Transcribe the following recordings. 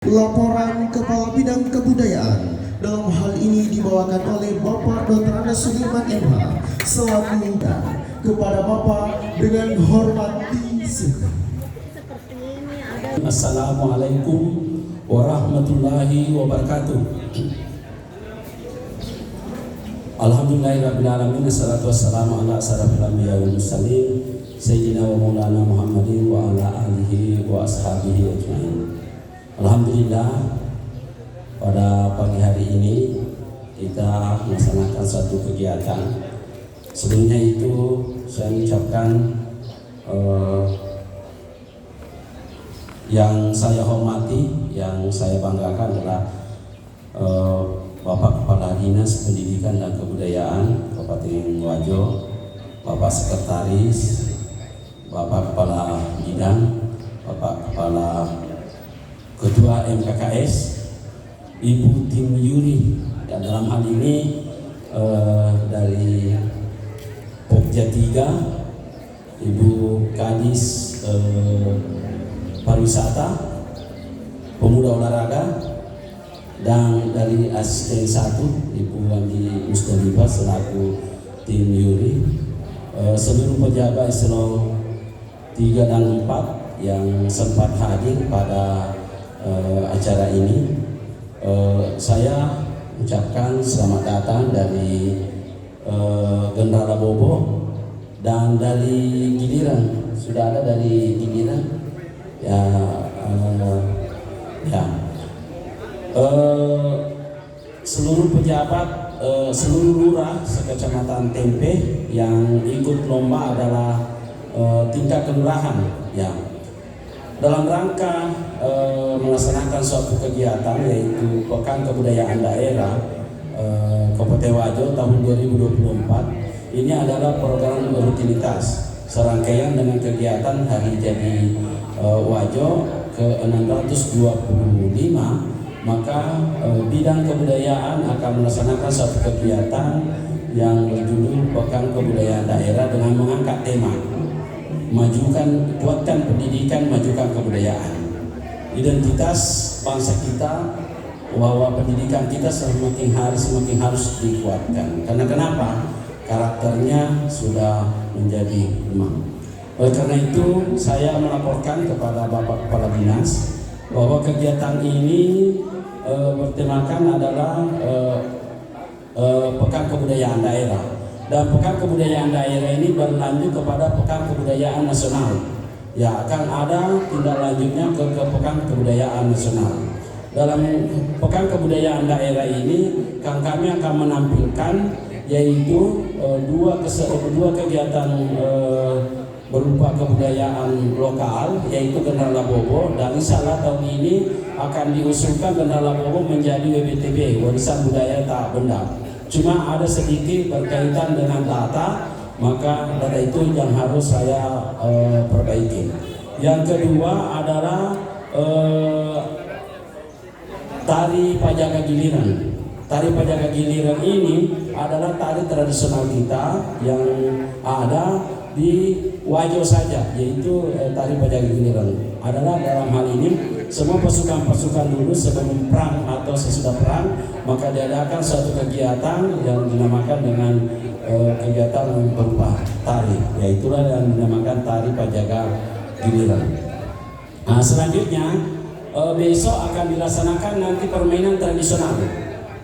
Laporan Kepala Bidang Kebudayaan dalam hal ini dibawakan oleh Bapak Dr. Andes Sudirman MH selaku kepada Bapak dengan hormat disiapkan. Assalamualaikum warahmatullahi wabarakatuh. Alhamdulillahirrabbilalamin. Assalatu wassalamu ala asyrafil anbiya'i wal mursalin Sayyidina wa maulana Muhammadin wa ala alihi wa ashabihi ajma'in. Alhamdulillah, pada pagi hari ini kita melaksanakan suatu kegiatan. Sebelumnya itu saya mengucapkan yang saya hormati, yang saya banggakan adalah Bapak Kepala Dinas Pendidikan dan Kebudayaan Kabupaten Wajo, Bapak Sekretaris, Bapak Kepala Bidang, Bapak Kepala Ketua MKKS, Ibu Tim Yuri, dan dalam hal ini dari Pokja 3, Ibu Kadis Pariwisata, Pemuda Olahraga, dan dari Asisten 1 Ibu Andi Mustalifah selaku Tim Yuri, seluruh pejabat eselon 3 dan 4 yang sempat hadir pada acara ini. Saya ucapkan selamat datang dari Gendala Bobo dan dari Giliran. Sudah ada dari Giliran ya, seluruh pejabat, seluruh lurah sekecamatan Tempe yang ikut lomba adalah tingkat kelurahan ya, dalam rangka melaksanakan suatu kegiatan yaitu Pekan Kebudayaan Daerah Kabupaten Wajo tahun 2024. Ini adalah program rutinitas serangkaian dengan kegiatan Hari Jadi Wajo ke-625, maka bidang kebudayaan akan melaksanakan suatu kegiatan yang berjudul Pekan Kebudayaan Daerah dengan mengangkat tema majukan, kuatkan pendidikan, majukan kebudayaan. Identitas bangsa kita, bahwa pendidikan kita semakin harus dikuatkan. Karena kenapa? Karakternya sudah menjadi lemah. Oleh karena itu saya melaporkan kepada Bapak Kepala Dinas bahwa kegiatan ini bertemakan adalah Pekan Kebudayaan Daerah, dan Pekan Kebudayaan Daerah ini berlanjut kepada Pekan Kebudayaan Nasional. Ya, akan ada tindak lanjutnya ke Pekan Kebudayaan Nasional. Dalam Pekan Kebudayaan Daerah ini kami akan menampilkan yaitu dua kegiatan berupa kebudayaan lokal, yaitu Gendala Bobo, dan insyaallah tahun ini akan diusulkan Gendala Bobo menjadi WBTB, Warisan Budaya Tak Benda. Cuma ada sedikit berkaitan dengan data, maka data itu yang harus saya perbaiki. Yang kedua adalah Tari Pajaga Giliran. Tari Pajaga Giliran ini adalah tari tradisional kita yang ada di Wajo saja, yaitu Tari Pajaga Giliran. Adalah dalam hal ini semua pasukan-pasukan dulu sebelum perang atau sesudah perang, maka diadakan suatu kegiatan yang dinamakan dengan kegiatan berupa tari, yaitulah yang dinamakan Tari Pajaga Giliran. Nah, selanjutnya besok akan dilaksanakan nanti permainan tradisional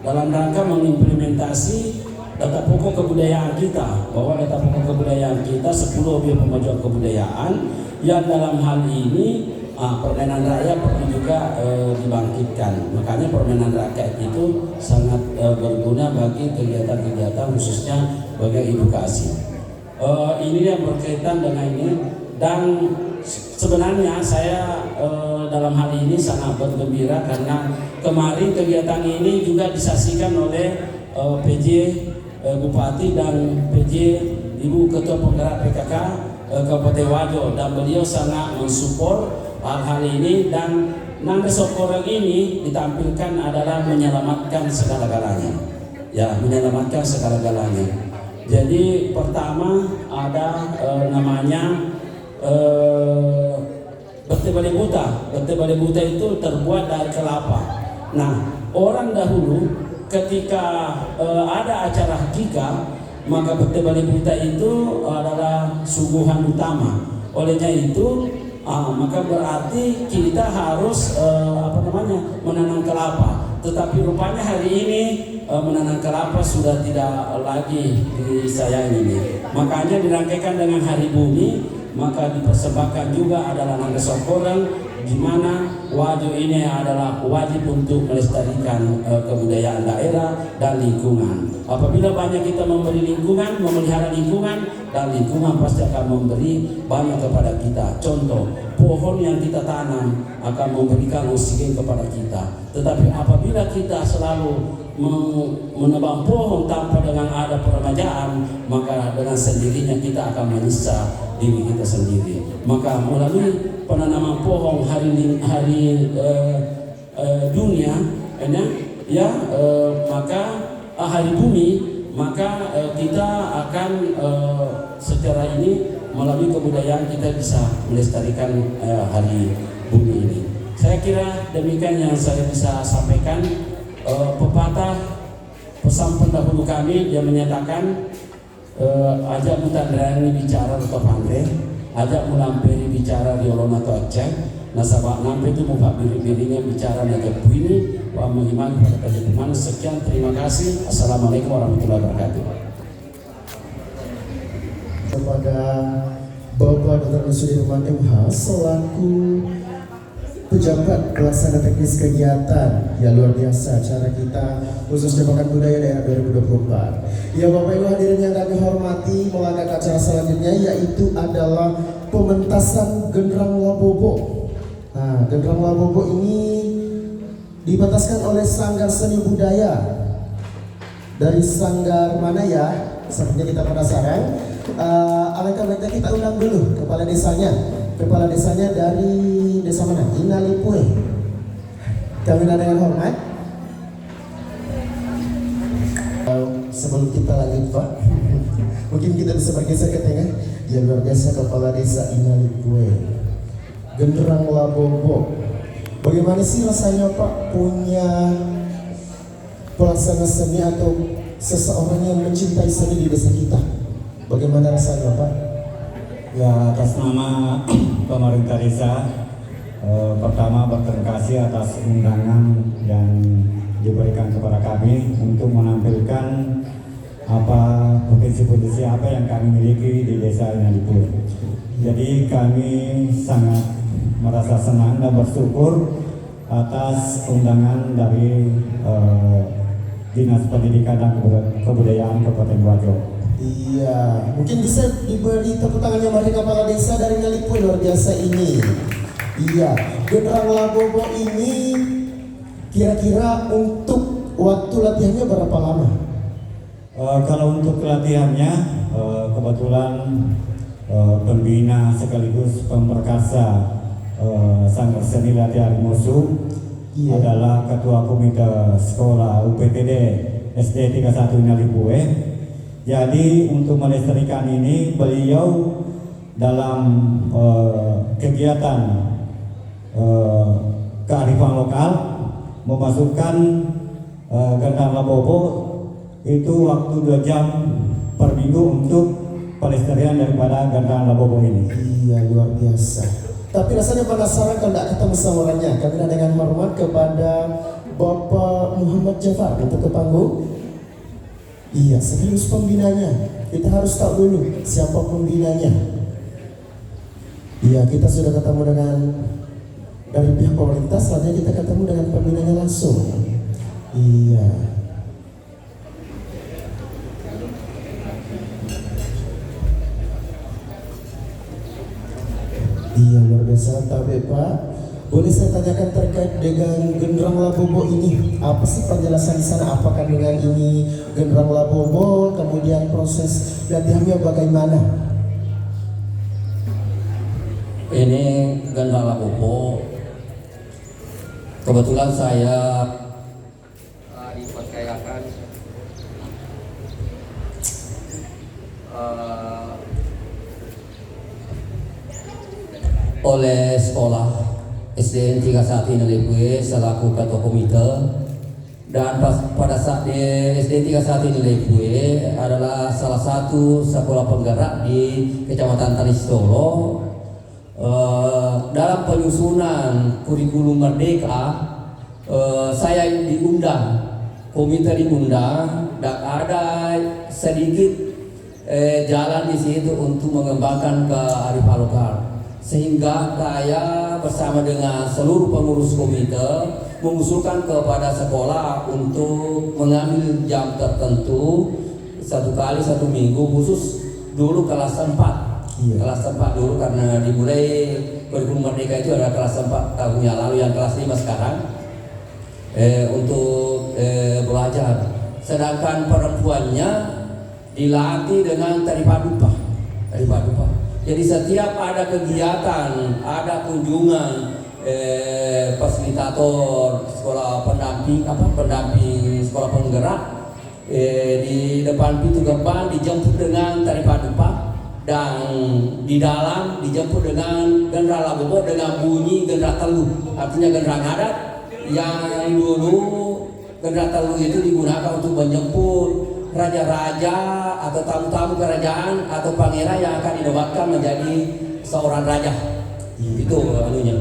dalam rangka mengimplementasi data pokok kebudayaan kita, bahwa data pokok kebudayaan kita 10 objek pemajuan kebudayaan yang dalam hal ini permainan rakyat perlu juga dibangkitkan. Makanya permainan rakyat itu sangat berguna bagi kegiatan-kegiatan khususnya bagi edukasi. Ini yang berkaitan dengan ini, dan sebenarnya saya dalam hal ini sangat bergembira karena kemarin kegiatan ini juga disaksikan oleh PJ Bupati dan PJ Ibu Ketua Penggerak PKK Kabupaten Wajo, dan beliau sangat mensupport hal ini, dan nanda sokorang ini ditampilkan adalah menyelamatkan segala-galanya. Ya, menyelamatkan segala-galanya. Jadi pertama ada namanya Bete bale buta. Bete bale buta itu terbuat dari kelapa. Nah, orang dahulu ketika ada acara hakika, maka bete bale buta itu adalah suguhan utama. Olehnya itu maka berarti kita harus menanam kelapa. Tetapi rupanya hari ini menanam kelapa sudah tidak lagi disayangi ini. Makanya dirangkaikan dengan Hari Bumi, maka dipersembahkan juga adalah nangga sokoran, di mana Wajo ini adalah wajib untuk melestarikan kebudayaan daerah dan lingkungan. Apabila banyak kita memberi lingkungan, memelihara lingkungan, dan lingkungan pasti akan memberi banyak kepada kita. Contoh, pohon yang kita tanam akan memberikan oksigen kepada kita. Tetapi apabila kita selalu menebang pohon tanpa dengan ada peremajaan, maka dengan sendirinya kita akan menyiksa diri kita sendiri. Maka melalui penanaman pohon hari dunia, maka Hari Bumi, maka kita akan secara ini melalui kebudayaan kita bisa melestarikan Hari Bumi ini. Saya kira demikian yang saya bisa sampaikan. Pepatah pesan pendahulu kami yang menyatakan ajak mutandrani bicara atau pandai, ajak mulampiri bicara riolona atau aceh, nasabak nampe itu muka biri-birinya bicara naga ini wa mengiman pada kehidupan. Sekian, terima kasih. Assalamualaikum warahmatullahi wabarakatuh. Kepada Bapak Dr. Sudirman MH selaku pejabat pelaksana teknis kegiatan, ya luar biasa acara kita khususnya Pekan Budaya Daerah 2024. Ya Bapak Ibu hadirin yang kami hormati, melangkah ke acara selanjutnya yaitu adalah pementasan Genderang Labobo. Nah, Genderang Labobo ini dipentaskan oleh Sanggar Seni Budaya. Dari sanggar mana ya? Sepertinya kita penasaran. Alangkah baiknya kita undang dulu kepala desanya. Kepala desanya dari desa mana? Inalipue. Kami dengan hormat. Sebelum kita lanjut Pak, mungkin kita bisa bergeser ke tengah. Ya luar biasa kepala desa Inalipue, Genderang Labobo. Bagaimana sih rasanya Pak punya pelaksana seni atau seseorang yang mencintai seni di desa kita? Bagaimana rasanya Pak? Ya, atas nama pemerintah desa, pertama berterima kasih atas undangan yang diberikan kepada kami untuk menampilkan potensi-potensi apa yang kami miliki di desa Inalipue. Jadi kami sangat merasa senang dan bersyukur atas undangan dari Dinas Pendidikan dan Kebudayaan Kabupaten Wajo. Iya, mungkin bisa diberi tepuk tangannya mari kepala desa dari Inalipue, luar biasa ini. Iya, Genderang Labobo ini kira-kira untuk waktu latihannya berapa lama? Kalau untuk latihannya, kebetulan pembina sekaligus pemperkasa Sanggar Seni Latihan Musuh adalah Ketua Komite Sekolah UPTD SD 31 Inalipue. Jadi untuk melestarikan ini beliau dalam kegiatan kearifan lokal memasukkan Genderang Labobo itu waktu 2 jam per minggu untuk pelestarian daripada Genderang Labobo ini. Iya luar biasa. Tapi rasanya penasaran kalau tidak ketemu sama orangnya. Kami dengan hormat kepada Bapak Muhammad Jafar untuk ke panggung. Iya, serius pembinanya. Kita harus tahu dulu siapa pembinanya. Iya, kita sudah ketemu dengan dari pihak pemerintah, selanjutnya kita ketemu dengan pembinanya langsung. Iya. Iya, luar biasa. Tapi Pak, boleh saya tanyakan terkait dengan Genderang Labobo ini? Apa sih penjelasan di sana? Apa kandungan ini Genderang Labobo? Kemudian proses latihannya bagaimana? Ini Genderang Labobo. Kebetulan saya dipercayakan oleh sekolah SDN 31 Inalipue selaku ketua komite. Dan pada saat di SDN 31 Inalipue adalah salah satu sekolah penggerak di Kecamatan Tanistolo. Dalam penyusunan kurikulum Merdeka, saya diundang, komite diundang, dan ada sedikit jalan di situ untuk mengembangkan kearifan lokal, sehingga saya bersama dengan seluruh pengurus komite mengusulkan kepada sekolah untuk mengambil jam tertentu satu kali satu minggu, khusus dulu kelas 4. Kelas 4 dulu, karena dimulai kurikulum Merdeka itu adalah kelas 4 tahun yang lalu, yang kelas 5 sekarang untuk belajar. Sedangkan perempuannya dilatih dengan tari padupa. Jadi setiap ada kegiatan, ada kunjungan fasilitator sekolah pendamping sekolah penggerak, di depan pintu gerbang dijemput dengan tari padupa, dan di dalam dijemput dengan gendera labobo dengan bunyi gendera telu, artinya gendera ngadat. Yang dulu gendera telu itu digunakan untuk menjemput raja-raja atau tamu-tamu kerajaan atau pangeran yang akan dinobatkan menjadi seorang raja. Itu anunya.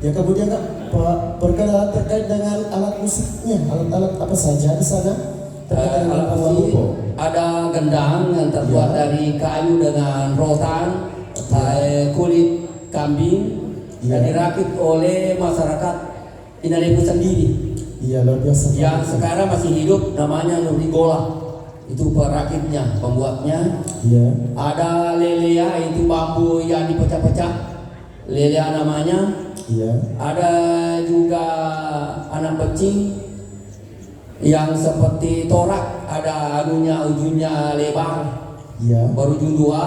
Ya, kemudian Pak, perkenalan terkait dengan alat musiknya, alat-alat apa saja di sana? Alat musik ada gendang yang terbuat dari kayu dengan rotan, kulit kambing, dan dirakit oleh masyarakat Inalipue sendiri. Iya, luar biasa. Yang sekarang masih hidup namanya Nurdi Gola. Itu perakitnya, pembuatnya. Iya. Ada lelea, itu bambu yang dipecah-pecah, lelea namanya. Iya. Ada juga anak pecing yang seperti torak, ada anunya, ujungnya lebar, Iya. berujung 2,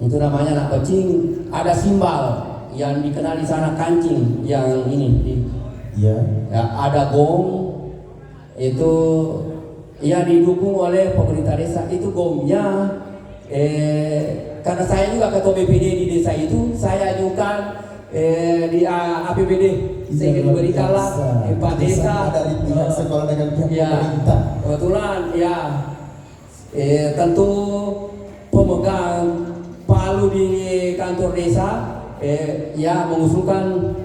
itu namanya anak pecing. Ada simbal yang dikenal di sana kancing, yang ini. Iya. Ya, ada gong, itu yang didukung oleh pemerintah desa. Itu gongnya, karena saya juga ketua BPD di desa itu, saya ajukan di APBD, sehingga diberikanlah Pak desa dari pihak sekolah dengan pihak pemerintah. Kebetulan ya, tentu pemegang palu di kantor desa ya mengusulkan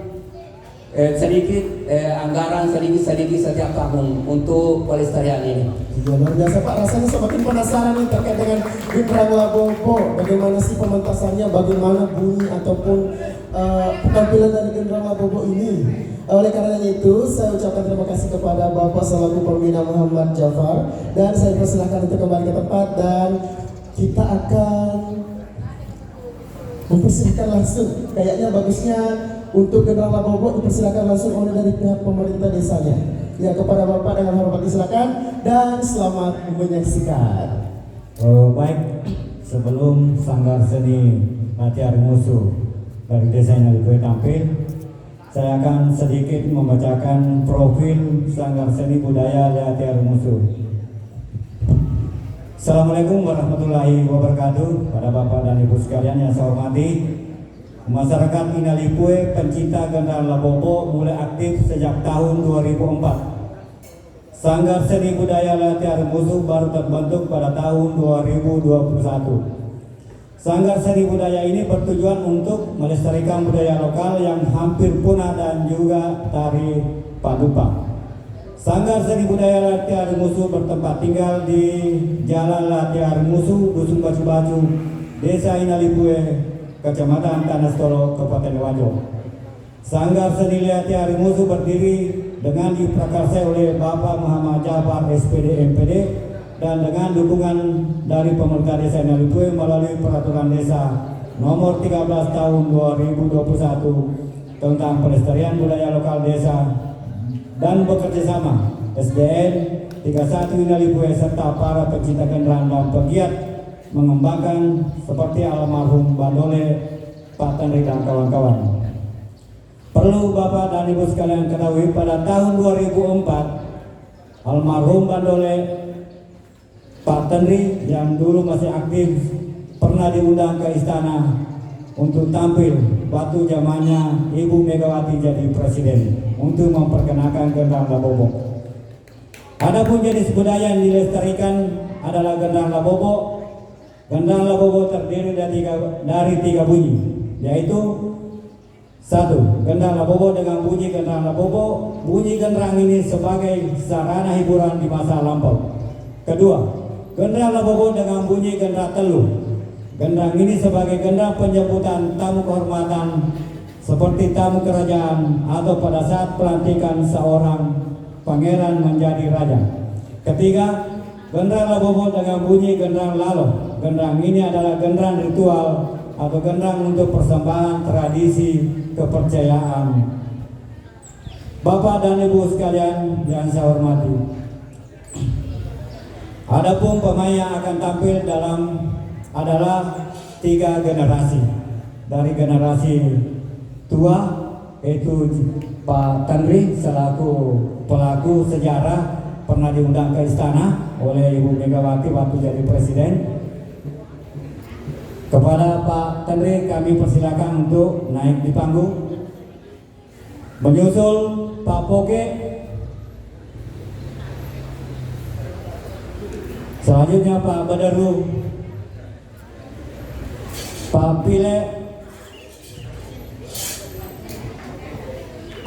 sedikit anggaran sedikit setiap tahun untuk pelestarian ini. Iya, luar biasa Pak, rasanya semakin penasaran nih terkait dengan Genderang Labobo. Bagaimana sih pementasannya, bagaimana bunyi ataupun penampilan dari Genderang Labobo ini. Oleh karena itu, saya ucapkan terima kasih kepada Bapak selaku Pembina Muhammad Jafar, dan saya persilahkan untuk kembali ke tempat, dan kita akan mempersilahkan langsung. Kayaknya bagusnya untuk Genderang Labobo dipersilakan langsung oleh dari pihak pemerintah desanya. Ya, kepada Bapak dengan hormat disilakan, dan selamat menyaksikan. Baik, sebelum Sanggar Seni Latiar Musuh dari Desa Inalipue tampil, saya akan sedikit membacakan profil Sanggar Seni Budaya Latiar Musuh. Assalamualaikum warahmatullahi wabarakatuh. Pada Bapak dan Ibu sekalian yang saya hormati, masyarakat Inalipue pencinta Genderang Labobo mulai aktif sejak tahun 2004. Sanggar Seni Budaya Latiar Musuh baru terbentuk pada tahun 2021. Sanggar Seni Budaya ini bertujuan untuk melestarikan budaya lokal yang hampir punah dan juga tari padupa. Sanggar Seni Budaya Latiar Musuh bertempat tinggal di Jalan Latiar Musuh, Dusun Bacu-Bacu, Desa Inalipue, Kecamatan Tanastolo, Kabupaten Wajo. Sanggar Seni Latiar Musuh berdiri dengan diprakarsai oleh Bapak Muhammad Jafar SPD MPD dan dengan dukungan dari pemerintah Desa Inalipue melalui Peraturan Desa Nomor 13 Tahun 2021 tentang pelestarian budaya lokal desa, dan bekerja sama SDN 31 Inalipue serta para pecinta genderang dan pegiat mengembangkan seperti almarhum Bandole, Pak Tenri dan kawan-kawan. Perlu Bapak dan Ibu sekalian ketahui, pada tahun 2004 almarhum Bandole, Pak Tenri yang dulu masih aktif pernah diundang ke istana untuk tampil waktu zamannya Ibu Megawati jadi presiden untuk memperkenalkan gendang Labobo. Adapun jenis budaya yang dilestarikan adalah gendang Labobo. Gendang Labobo terdiri dari tiga bunyi, yaitu 1. Gendang Labobo dengan bunyi gendang Labobo. Bunyi gendang ini sebagai sarana hiburan di masa lampau. Kedua, gendang Labobo dengan bunyi gendang Telu. Gendang ini sebagai gendang penjemputan tamu kehormatan seperti tamu kerajaan atau pada saat pelantikan seorang pangeran menjadi raja. Ketiga, gendang Labobo dengan bunyi gendang Lalo. Gendang ini adalah gendang ritual atau gendang untuk persembahan tradisi kepercayaan. Bapak dan Ibu sekalian yang saya hormati, adapun pemain yang akan tampil adalah 3 generasi. Dari generasi tua yaitu Pak Tanri selaku pelaku sejarah, pernah diundang ke istana oleh Ibu Megawati waktu jadi presiden. Kepada Pak Tanri kami persilakan untuk naik di panggung. Menyusul Pak Poke, selanjutnya Pak Badaru, Pak Pile,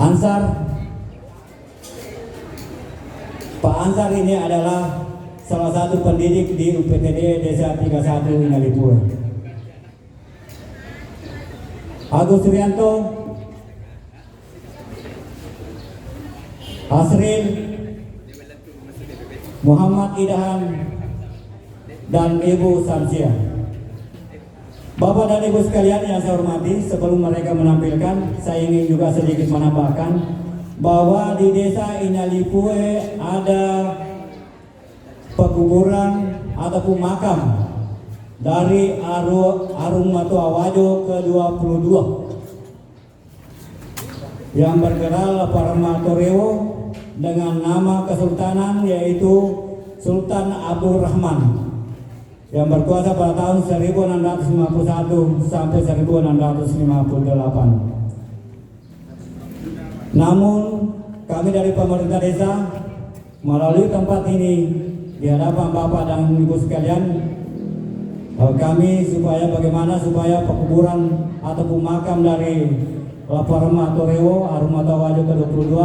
Ansar. Pak Ansar ini adalah salah satu pendidik di UPTD Desa 31 Inalipur. Agus Rianto, Asril, Muhammad Idahan, dan Ibu Samsia. Bapak dan Ibu sekalian yang saya hormati, sebelum mereka menampilkan, saya ingin juga sedikit menambahkan bahwa di Desa Inalipue ada pekuburan ataupun makam dari Arung Matua Wajo ke-22 yang bergerak Parmatorewo dengan nama kesultanan yaitu Sultan Abdul Rahman yang berkuasa pada tahun 1651 sampai 1658. Namun kami dari pemerintah desa melalui tempat ini di hadapan Bapak dan Ibu sekalian, kami bagaimana supaya pekuburan ataupun makam dari Laparma Torewo Arumata Wajo ke-22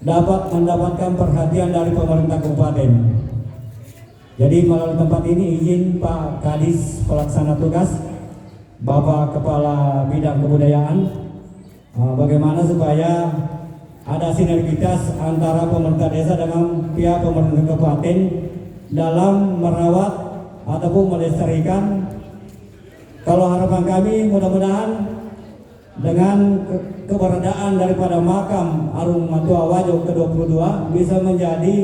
dapat mendapatkan perhatian dari pemerintah kabupaten. Jadi melalui tempat ini izin Pak Kadis pelaksana tugas, Bapak Kepala Bidang Kebudayaan, bagaimana supaya ada sinergitas antara pemerintah desa dengan pihak pemerintah kabupaten dalam merawat ataupun melestarikan. Kalau harapan kami mudah-mudahan dengan keberadaan daripada makam Arung Matua Wajo ke-22 bisa menjadi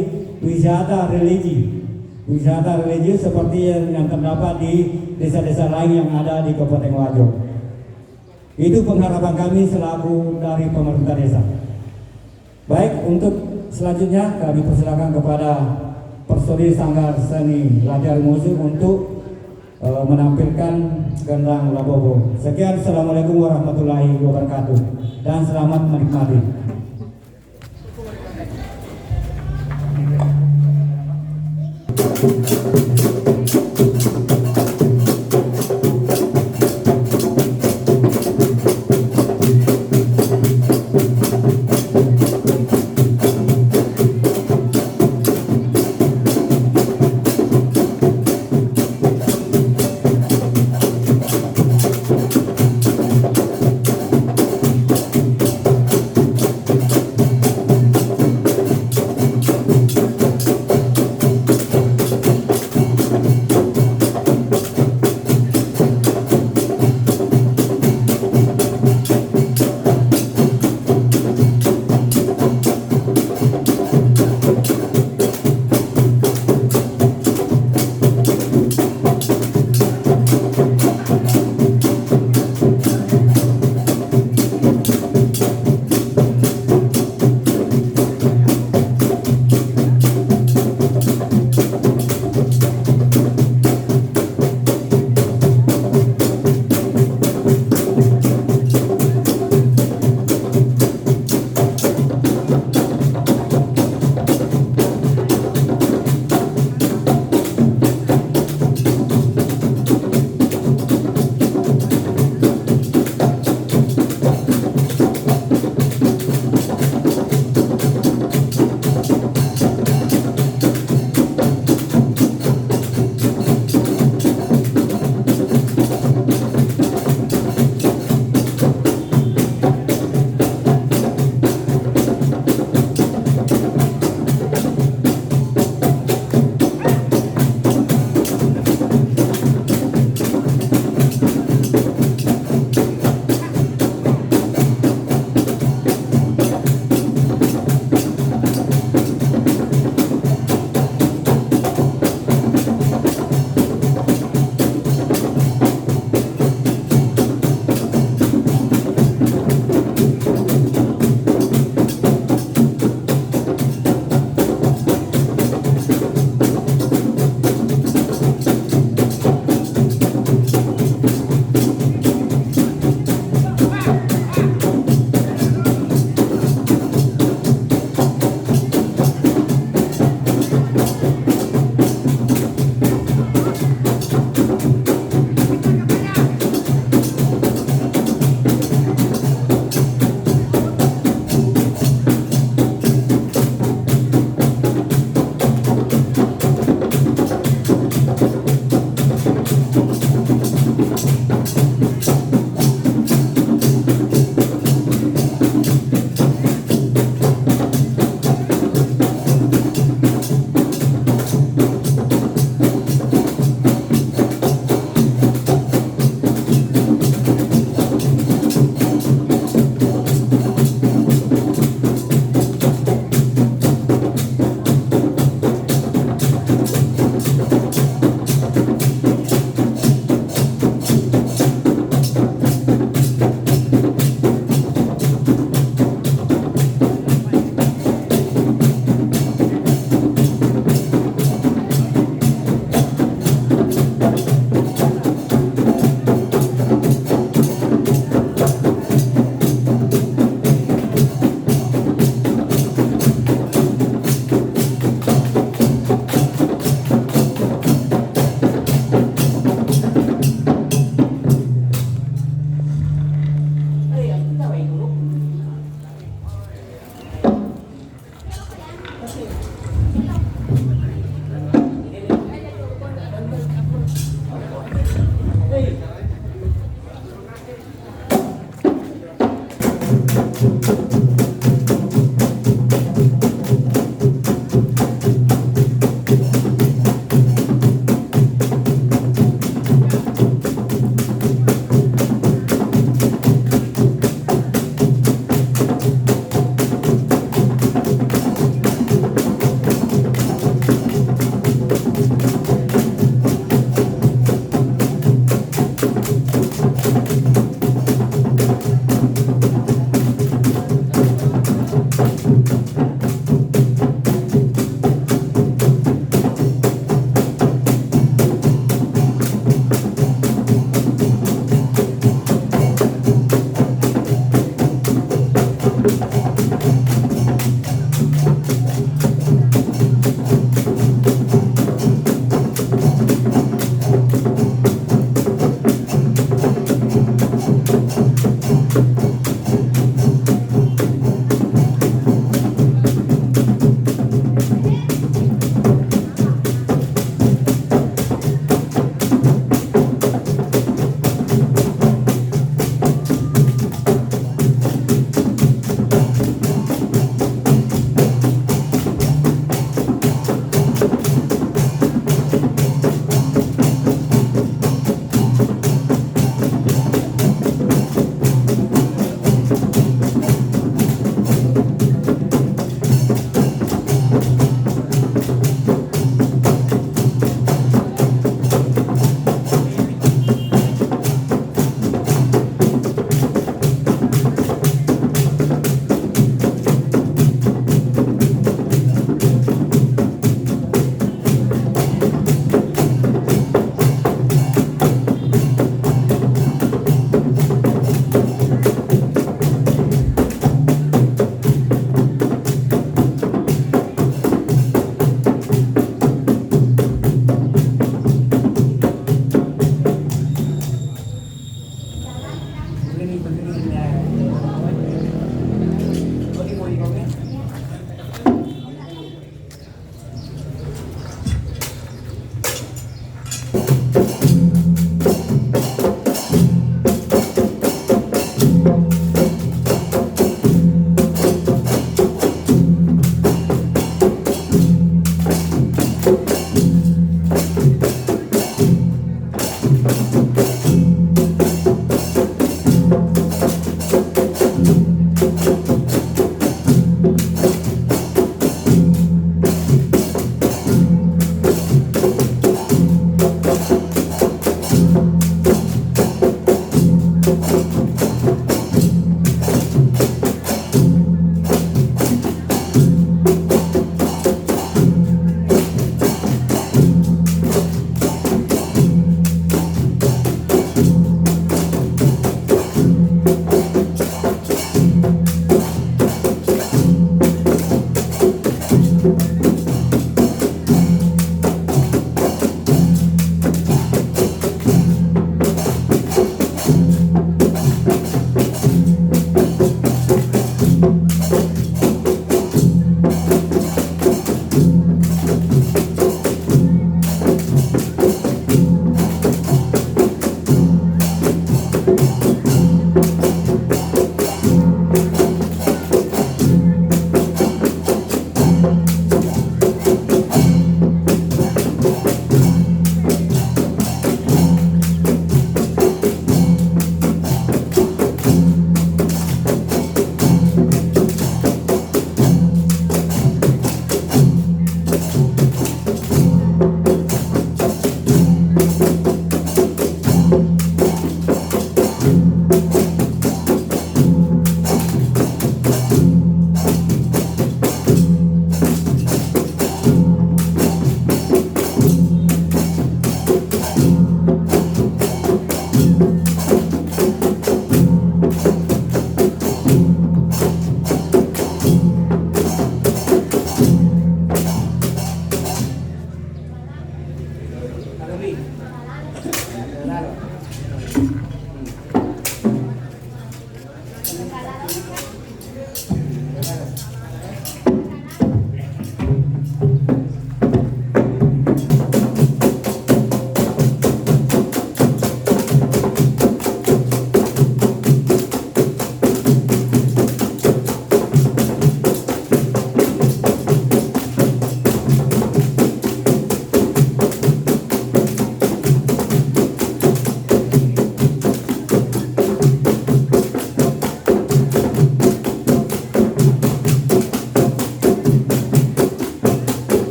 wisata religi seperti yang terdapat di desa-desa lain yang ada di Kabupaten Wajo. Itu pengharapan kami selaku dari pemerintah desa. Baik, untuk selanjutnya kami persilakan kepada personil Sanggar Seni Latihan Musik untuk menampilkan gendang Labobo. Sekian, assalamualaikum warahmatullahi wabarakatuh dan selamat menikmati.